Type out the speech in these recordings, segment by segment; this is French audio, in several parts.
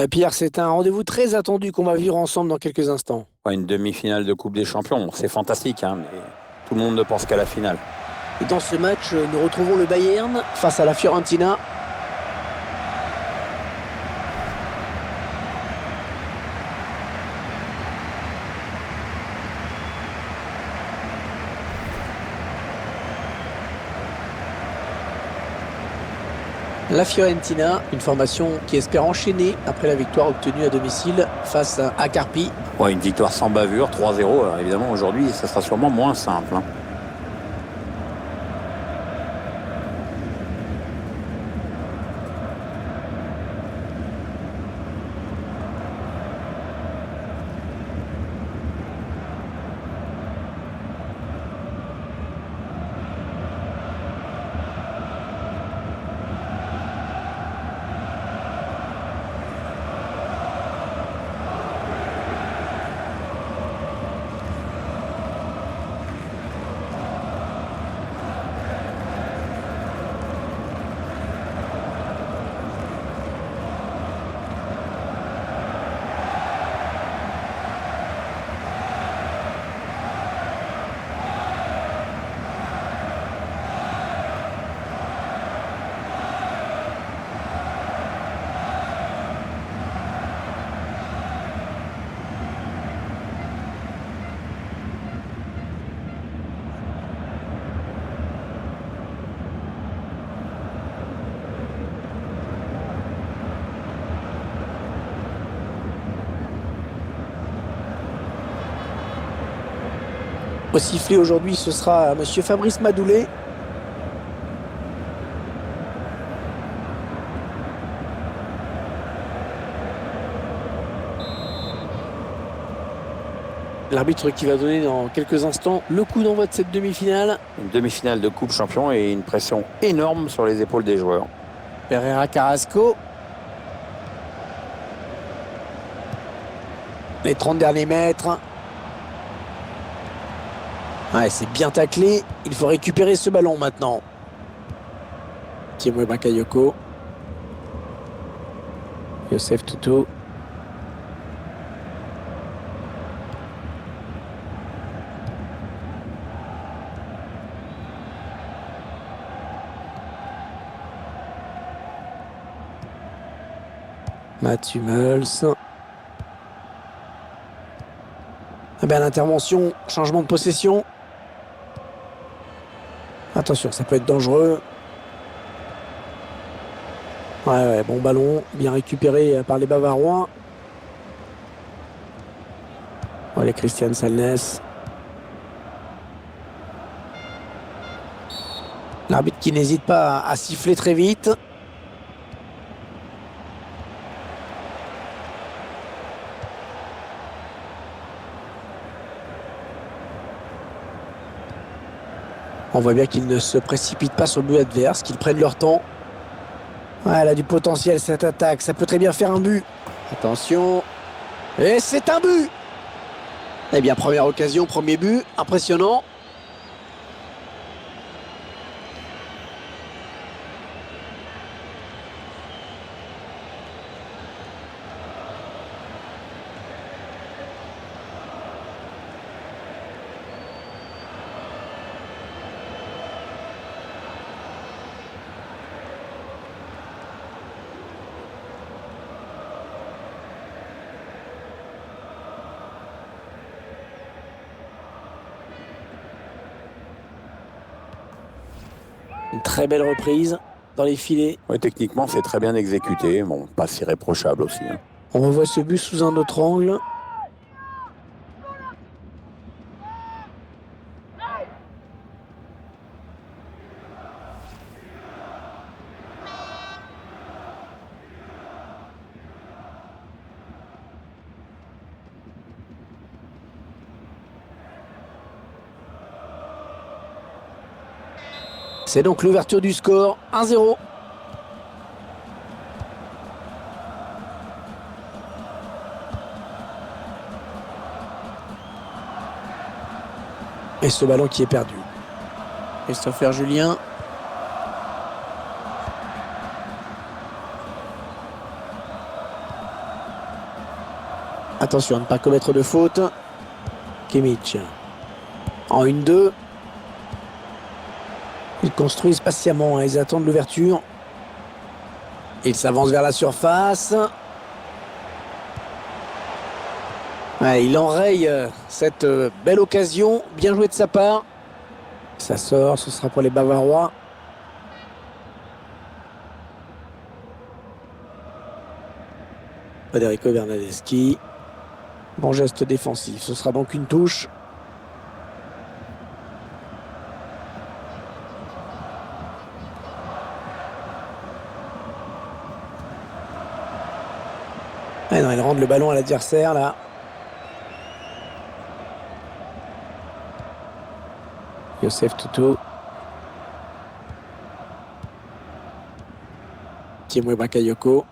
Pierre, c'est un rendez-vous très attendu qu'on va vivre ensemble dans quelques instants. Ouais, une demi-finale de Coupe des Champions, c'est fantastique, hein, mais tout le monde ne pense qu'à la finale. Et dans ce match, nous retrouvons le Bayern face à la Fiorentina. La Fiorentina, une formation qui espère enchaîner après la victoire obtenue à domicile face à Carpi. Ouais, une victoire sans bavure, 3-0. Alors évidemment, aujourd'hui, ça sera sûrement moins simple, hein. Au sifflet aujourd'hui, ce sera monsieur Fabrice Madoulet. L'arbitre qui va donner dans quelques instants le coup d'envoi de cette demi-finale. Une demi-finale de Coupe Champion et une pression énorme sur les épaules des joueurs. Pereira Carrasco. Les 30 derniers mètres. Ouais, c'est bien taclé. Il faut récupérer ce ballon maintenant. Thiemo Bakayoko. Youssef Toutou. Mats Hummels. Ah ben, l'intervention, changement de possession. Attention, ça peut être dangereux. Ouais, bon ballon, bien récupéré par les Bavarois. Allez, Christian Salnes. L'arbitre qui n'hésite pas à siffler très vite. On voit bien qu'ils ne se précipitent pas sur le but adverse, qu'ils prennent leur temps. Ouais, elle a du potentiel cette attaque, ça peut très bien faire un but. Attention. Et c'est un but! Eh bien, première occasion, premier but, impressionnant. Une très belle reprise dans les filets. Ouais, techniquement, c'est très bien exécuté. Bon, pas si réprochable aussi, hein. On revoit ce but sous un autre angle. C'est donc l'ouverture du score, 1-0. Et ce ballon qui est perdu. Christopher Julien. Attention à ne pas commettre de faute. Kimmich. En 1-2. Ils construisent patiemment, hein. Ils attendent l'ouverture. Ils s'avancent vers la surface. Ouais, il enraye cette belle occasion. Bien joué de sa part. Ça sort, ce sera pour les Bavarois. Federico Bernardeschi. Bon geste défensif. Ce sera donc une touche. Ah non, il rend le ballon à l'adversaire là. Youssef Toutou. Timwe Bakayoko.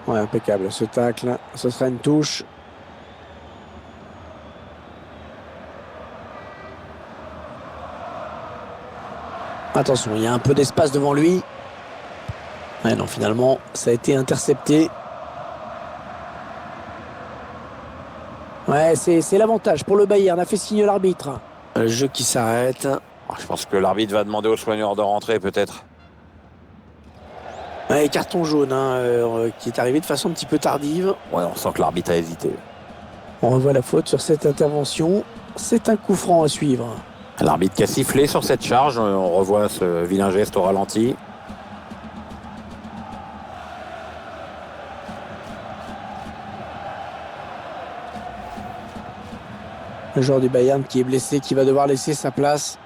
Ouais, impeccable ce tacle. Ce sera une touche. Attention, il y a un peu d'espace devant lui. Ouais, non, finalement, ça a été intercepté. Ouais, c'est l'avantage pour le Bayern. A fait signe l'arbitre. Le jeu qui s'arrête. Je pense que l'arbitre va demander aux soigneurs de rentrer peut-être. Ouais, carton jaune hein, qui est arrivé de façon un petit peu tardive. Ouais, on sent que l'arbitre a hésité. On revoit la faute sur cette intervention. C'est un coup franc à suivre. L'arbitre qui a sifflé sur cette charge. On revoit ce vilain geste au ralenti. Le joueur du Bayern qui est blessé, qui va devoir laisser sa place.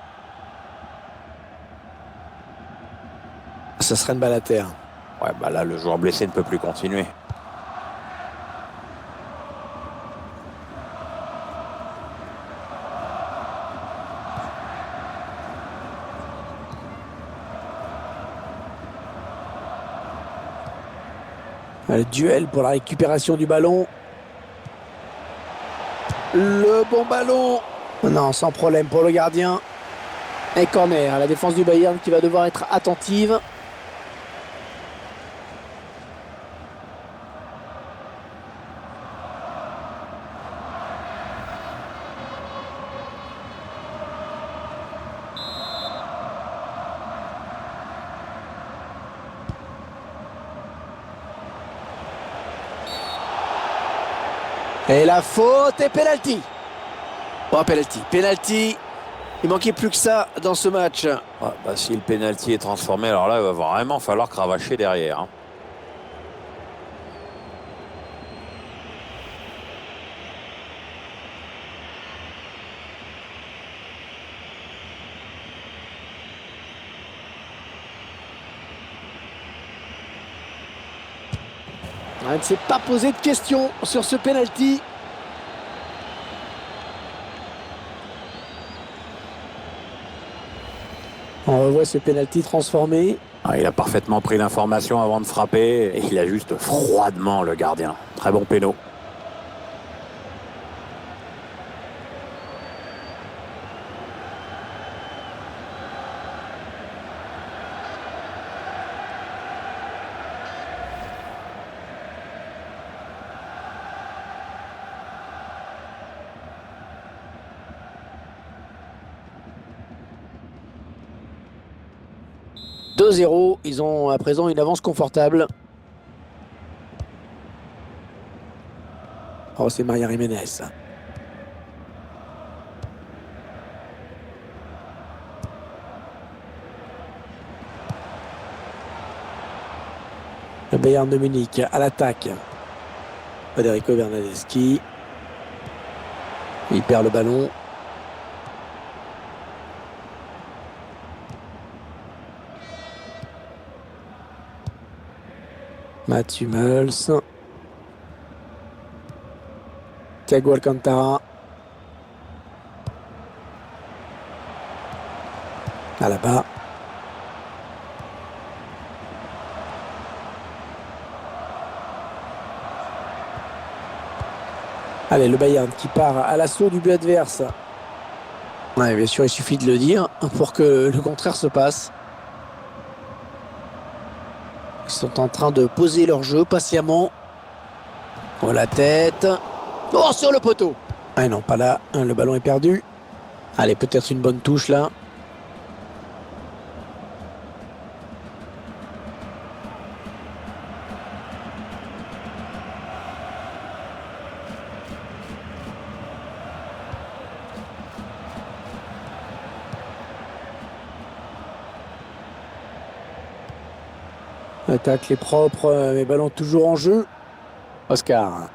Ça serait une balle à terre. Ouais, bah là, le joueur blessé ne peut plus continuer. Le duel pour la récupération du ballon. Le bon ballon. Non, sans problème pour le gardien. Et corner à la défense du Bayern qui va devoir être attentive. Et la faute est penalty. Oh, penalty. Il manquait plus que ça dans ce match. Ouais, bah, si le penalty est transformé, alors là, il va vraiment falloir cravacher derrière. Hein. On ne s'est pas posé de questions sur ce penalty. On revoit ce penalty transformé. Ah, il a parfaitement pris l'information avant de frapper et il a juste froidement le gardien. Très bon péno. « 2-0, ils ont à présent une avance confortable. Oh, c'est Maria Jiménez. Le Bayern de Munich à l'attaque. Federico Bernardeschi. Il perd le ballon. Mats Hummels. Thiago Alcantara. À la bas. Allez, le Bayern qui part à l'assaut du but adverse. Ouais, bien sûr, il suffit de le dire pour que le contraire se passe. Ils sont en train de poser leur jeu patiemment. Oh, la tête. Oh, sur le poteau. Ah non, pas là. Le ballon est perdu. Allez, peut-être une bonne touche là. L'attaque est propre, mais ballon toujours en jeu. Oscar.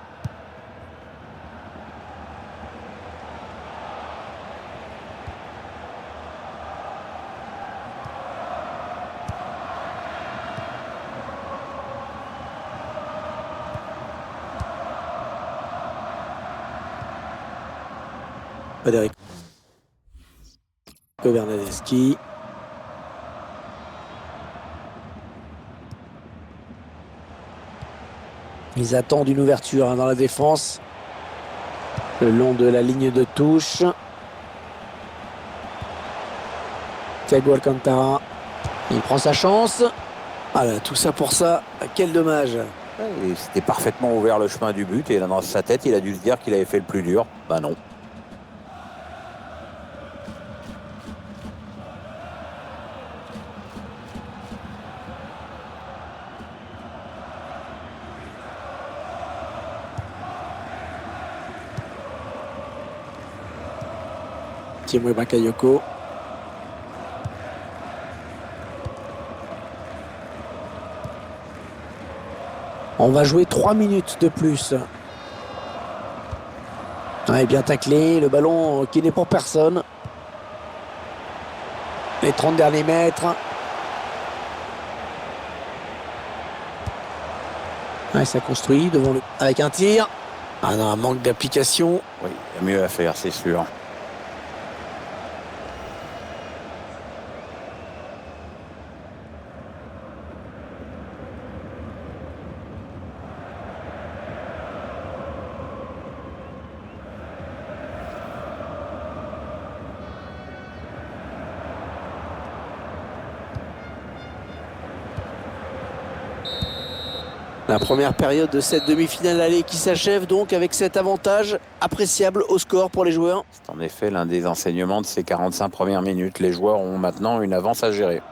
Federico Bernardeschi. Ils attendent une ouverture dans la défense. Le long de la ligne de touche. Thiago Alcantara. Il prend sa chance. Ah là, tout ça pour ça. Quel dommage. Et c'était parfaitement ouvert le chemin du but et dans sa tête, il a dû se dire qu'il avait fait le plus dur. Bah non. Timo Bakayoko. On va jouer 3 minutes de plus. Ouais, bien taclé. Le ballon qui n'est pour personne. Les 30 derniers mètres. Ouais, ça construit devant le... avec un tir. Ah non, un manque d'application. Oui, il y a mieux à faire, c'est sûr. La première période de cette demi-finale allée qui s'achève donc avec cet avantage appréciable au score pour les joueurs. C'est en effet l'un des enseignements de ces 45 premières minutes. Les joueurs ont maintenant une avance à gérer.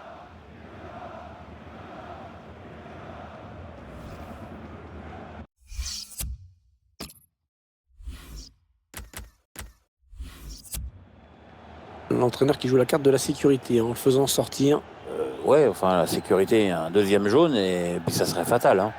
L'entraîneur qui joue la carte de la sécurité en le faisant sortir. Ouais, enfin, la sécurité, un deuxième jaune et puis ça serait fatal. Hein.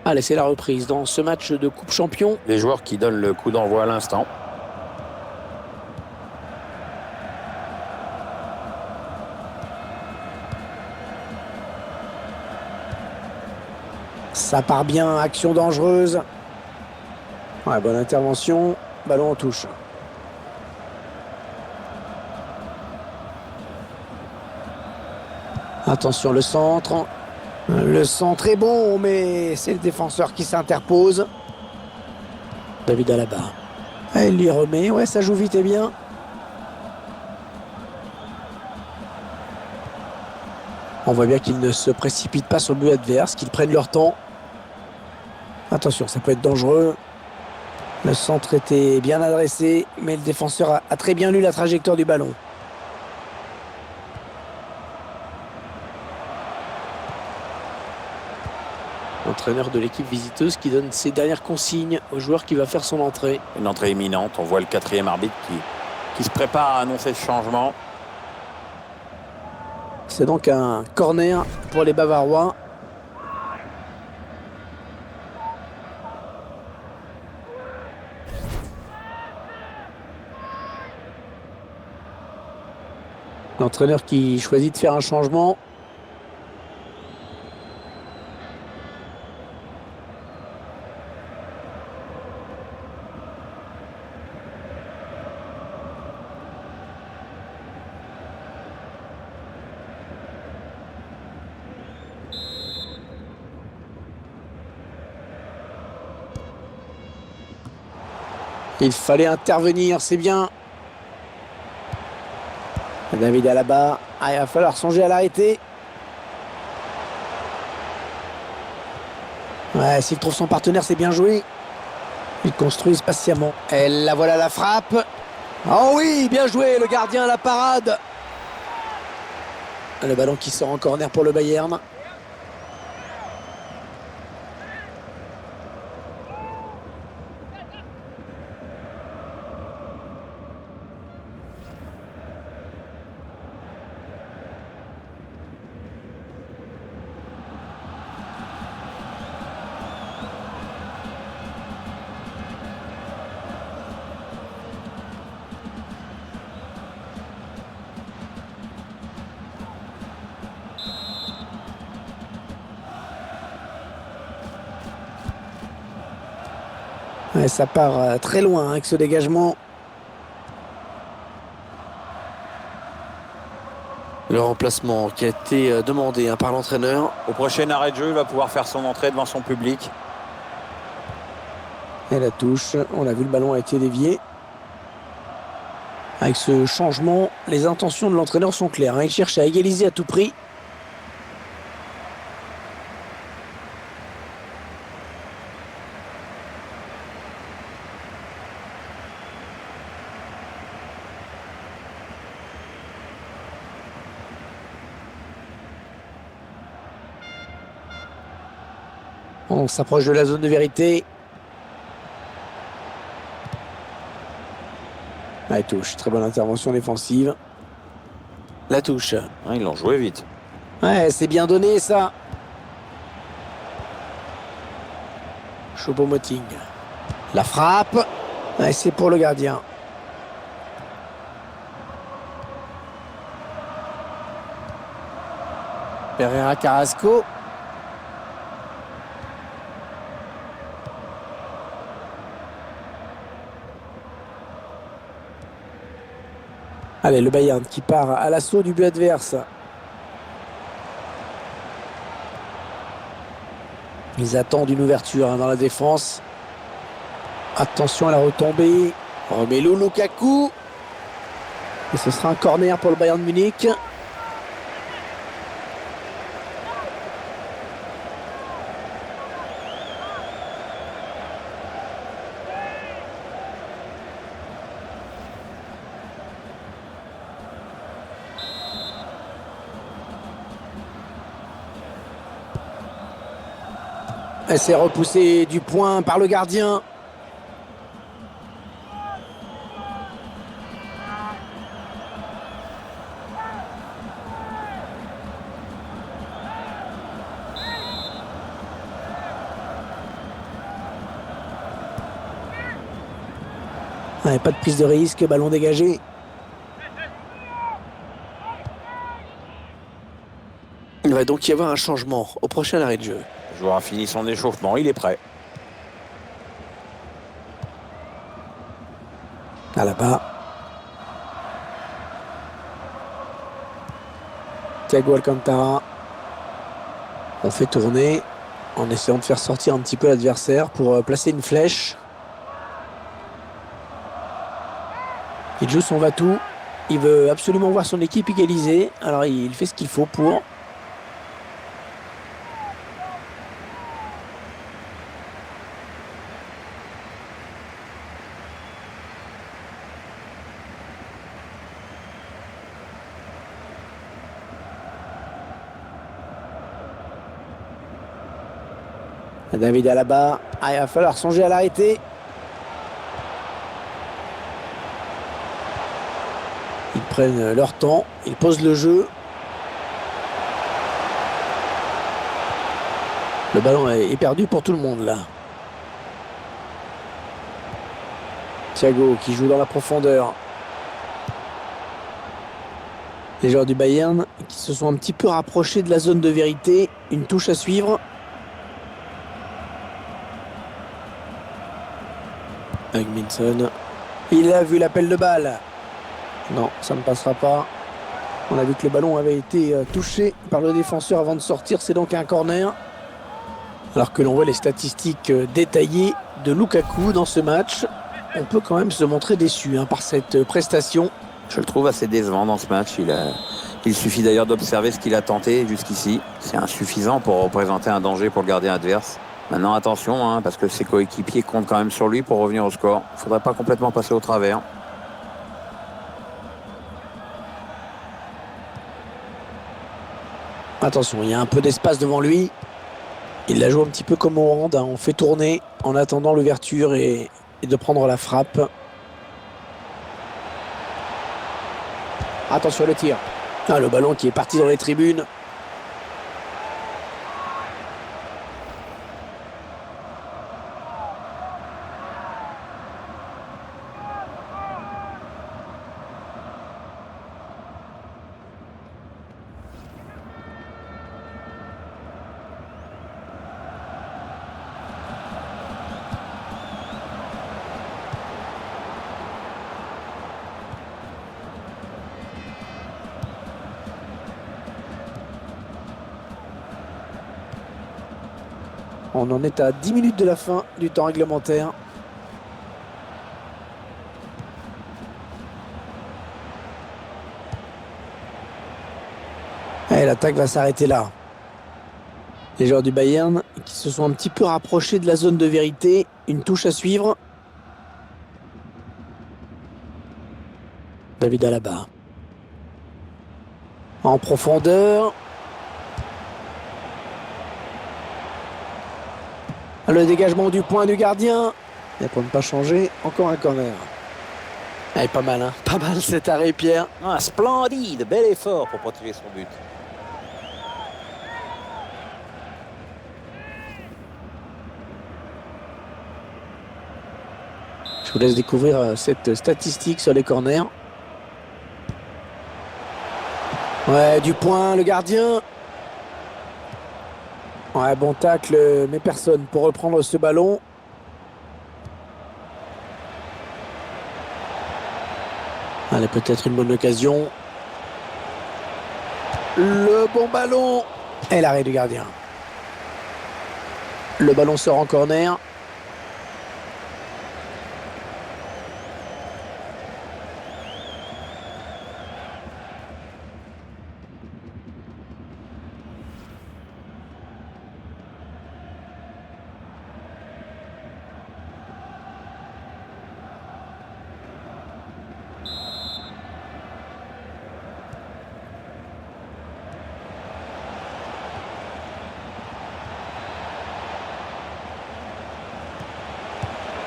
Allez, c'est la reprise dans ce match de Coupe Champion. Les joueurs qui donnent le coup d'envoi à l'instant. Ça part bien, action dangereuse. Ouais, bonne intervention, ballon en touche. Attention, le centre. Le centre est bon, mais c'est le défenseur qui s'interpose. David Alaba. Ah, il l'y remet, ouais, ça joue vite et bien. On voit bien qu'ils ne se précipitent pas sur le but adverse, qu'ils prennent leur temps. Attention, ça peut être dangereux. Le centre était bien adressé, mais le défenseur a très bien lu la trajectoire du ballon. L'entraîneur de l'équipe visiteuse qui donne ses dernières consignes au joueur qui va faire son entrée. Une entrée imminente. On voit le quatrième arbitre qui se prépare à annoncer ce changement. C'est donc un corner pour les Bavarois. L'entraîneur qui choisit de faire un changement. Il fallait intervenir, c'est bien. David Alaba. Ah, il va falloir songer à l'arrêter. Ouais, s'il trouve son partenaire, c'est bien joué. Il construit patiemment. Et la voilà la frappe. Oh oui, bien joué, le gardien à la parade. Le ballon qui sort en corner pour le Bayern. Ouais, ça part très loin avec ce dégagement. Le remplacement qui a été demandé par l'entraîneur. Au prochain arrêt de jeu, il va pouvoir faire son entrée devant son public. Et la touche, on a vu, le ballon a été dévié. Avec ce changement, les intentions de l'entraîneur sont claires, hein. Il cherche à égaliser à tout prix. On s'approche de la zone de vérité. La touche, très bonne intervention défensive. La touche. Hein, ils l'ont joué vite. Ouais, c'est bien donné ça. Choupo-Moting. La frappe. Ouais, c'est pour le gardien. Pereira Carrasco. Allez, le Bayern qui part à l'assaut du but adverse. Ils attendent une ouverture dans la défense. Attention à la retombée. Romelu Lukaku. Et ce sera un corner pour le Bayern de Munich. Elle s'est repoussée du point par le gardien. Ouais, pas de prise de risque, ballon dégagé. Il va donc y avoir un changement au prochain arrêt de jeu. Le joueur a fini son échauffement, il est prêt. Alaba. Thiago Alcantara. On fait tourner en essayant de faire sortir un petit peu l'adversaire pour placer une flèche. Il joue son va-tout. Il veut absolument voir son équipe égaliser. Alors il fait ce qu'il faut pour. David Alaba. Ah, il va falloir songer à l'arrêter. Ils prennent leur temps. Ils posent le jeu. Le ballon est perdu pour tout le monde là. Thiago qui joue dans la profondeur. Les joueurs du Bayern qui se sont un petit peu rapprochés de la zone de vérité. Une touche à suivre. Hugminson. Il a vu l'appel de balle. Non, ça ne passera pas. On a vu que le ballon avait été touché par le défenseur avant de sortir. C'est donc un corner. Alors que l'on voit les statistiques détaillées de Lukaku dans ce match. on peut quand même se montrer déçu par cette prestation. Je le trouve assez décevant dans ce match. Il suffit d'ailleurs d'observer ce qu'il a tenté jusqu'ici. C'est insuffisant pour représenter un danger pour le gardien adverse. Maintenant, attention, parce que ses coéquipiers comptent quand même sur lui pour revenir au score. Il ne faudrait pas complètement passer au travers. Attention, il y a un peu d'espace devant lui. Il la joue un petit peu comme au hand. On fait tourner en attendant l'ouverture et de prendre la frappe. Attention le tir. Le ballon qui est parti dans les tribunes. On en est à 10 minutes de la fin du temps réglementaire. Et l'attaque va s'arrêter là. Les joueurs du Bayern qui se sont un petit peu rapprochés de la zone de vérité. Une touche à suivre. David Alaba. En profondeur. Le dégagement du point du gardien. Et pour ne pas changer, encore un corner. Pas mal, Pas mal cet arrêt, Pierre. Splendide, bel effort pour protéger son but. Je vous laisse découvrir cette statistique sur les corners. Ouais, du point, le gardien. Ouais, bon tacle, mais personne pour reprendre ce ballon. Allez, peut-être une bonne occasion. Le bon ballon. Et l'arrêt du gardien. Le ballon sort en corner.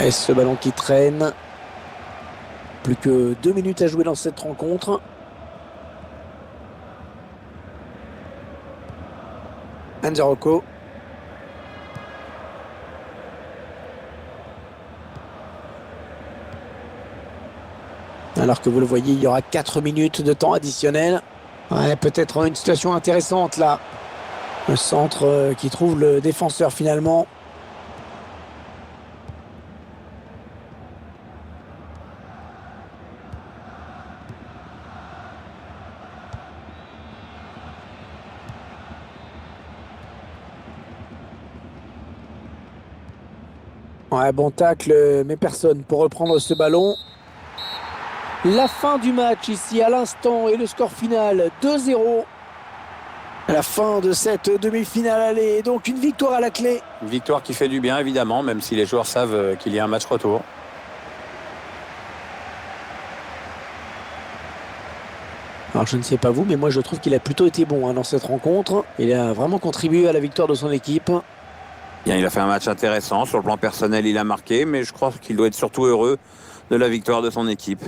Et ce ballon qui traîne. Plus que 2 minutes à jouer dans cette rencontre. Enzo Rocco. Alors que vous le voyez, il y aura 4 minutes de temps additionnel. Ouais, peut-être une situation intéressante là. Le centre qui trouve le défenseur finalement. Ouais, bon tacle, mais personne pour reprendre ce ballon. La fin du match ici à l'instant et le score final 2-0. À la fin de cette demi-finale aller, donc une victoire à la clé. Une victoire qui fait du bien évidemment, même si les joueurs savent qu'il y a un match retour. Alors je ne sais pas vous, mais moi je trouve qu'il a plutôt été bon dans cette rencontre. Il a vraiment contribué à la victoire de son équipe. Bien, il a fait un match intéressant. Sur le plan personnel, il a marqué, mais je crois qu'il doit être surtout heureux de la victoire de son équipe.